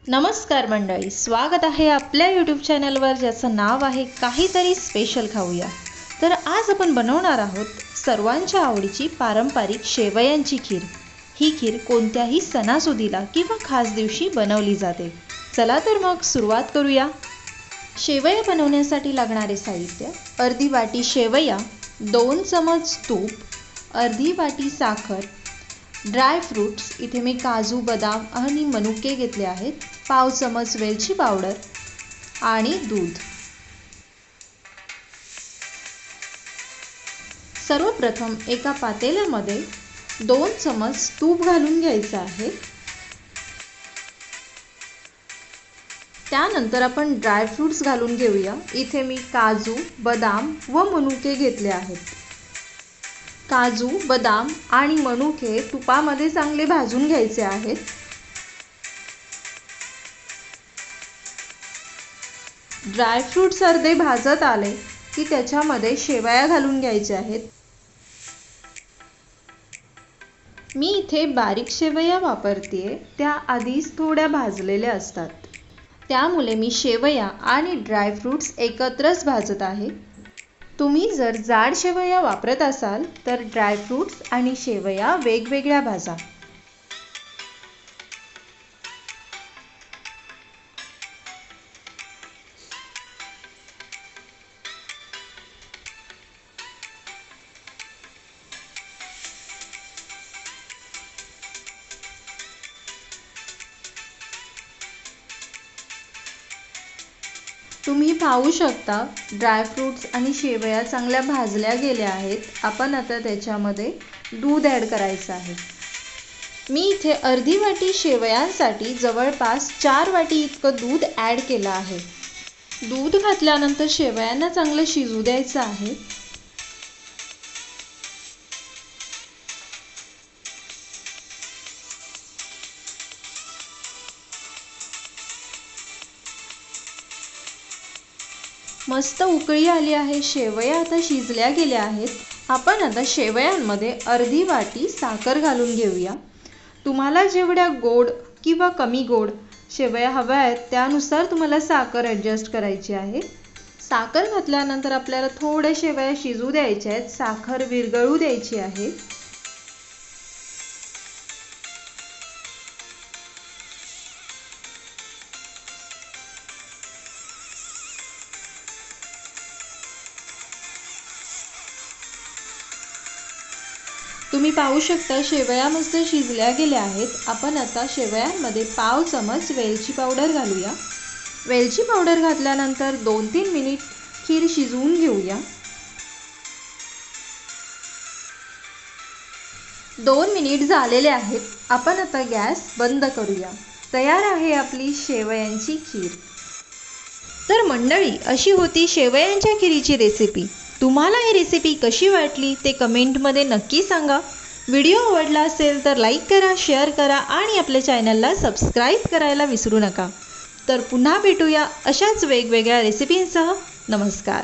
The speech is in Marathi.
नमस्कार मंडळी, स्वागत आहे आपल्या यूट्यूब चॅनलवर ज्याचं नाव आहे काहीतरी स्पेशल खाऊया। तर आज आपण बनवणार आहोत सर्वांच्या आवडीची पारंपरिक शेवयांची खीर। ही खीर कोणत्याही सणासुदीला किंवा खास दिवशी बनवली जाते। चला तर मग सुरुवात करूया। शेवया बनवण्यासाठी लागणारे साहित्य: अर्धी वाटी शेवया, 2 चमच तूप, अर्धी वाटी साखर, ड्राय फ्रूट्स इथे मी काजू, बदाम आणि मनुके घेतले आहेत, पाव चमच वेलची पावडर आणि दूध। सर्वप्रथम एका पातेल्यामध्ये 2 चमच तूप घालून घ्यायचं आहे। त्यानंतर आपण ड्राय फ्रूट्स घालून घेऊया। इथे मी काजू, बदाम व मनुके घेतले आहेत। काजू, बदाम आणि मनुके तुपामध्ये चांगले भाजून घ्यायचे आहेत। ड्राय फ्रूट्स अर्धे भाजत आले की त्याच्यामध्ये शेवया घालून घ्यायच्या आहेत। मी इथे बारीक शेवया वापरतेय, त्या आधीच थोड्या भाजलेल्या असतात, त्यामुळे मी शेवया आणि ड्राय फ्रूट्स एकत्रच भाजत आहे। तुम्ही जर जाड शेवया वापरत असाल तर ड्राय फ्रूट्स आणि शेवया वेगवेगळ्या भाजा। तुम्ही पाहू शकता ड्राय फ्रूट्स आणि शेवया चांगल्या भाजल्या गेल्या आहेत। आपण आता त्याच्यामध्ये दूध ॲड करायचं आहे। मी इथे अर्धी वाटी शेवयांसाठी जवळपास 4 वाटी इतकं दूध ॲड केलं आहे। दूध घातल्यानंतर शेवयांना चांगलं शिजू द्यायचं आहे। मस्त उकळी आली आहे, शेवया आता शिजल्या गेल्या आहेत। आपण आता शेवयांमध्ये अर्धी वाटी साखर घालून घेऊया। तुम्हाला जेवढ्या गोड किंवा कमी गोड शेवया हव्या आहेत त्यानुसार तुम्हाला साखर ॲडजस्ट करायची आहे। साखर घातल्यानंतर आपल्याला थोड्या शेवया शिजू द्यायच्या आहेत, साखर विरघळू द्यायची आहे। तुम्ही पाहू शकता शेवया मस्त शिजल्या गेल्या आहेत। आपण आता शेवयांमध्ये पाव चमच वेलची पावडर घालूया। वेलची पावडर घातल्यानंतर 2-3 मिनिट खीर शिजवून घेऊया। 2 मिनिट झालेले आहेत। आपण आता गॅस बंद करूया। तयार आहे आपली शेवयांची खीर। तर मंडळी, अशी होती शेवयांच्या खिरीची रेसिपी। तुम्हाला ही रेसिपी कशी वाटली ते कमेंटमध्ये नक्की सांगा। व्हिडिओ आवडला असेल तर लाईक करा, शेअर करा आणि आपल्या चॅनलला सबस्क्राईब करायला विसरू नका। तर पुन्हा भेटूया अशाच वेगवेगळ्या रेसिपींसह। नमस्कार।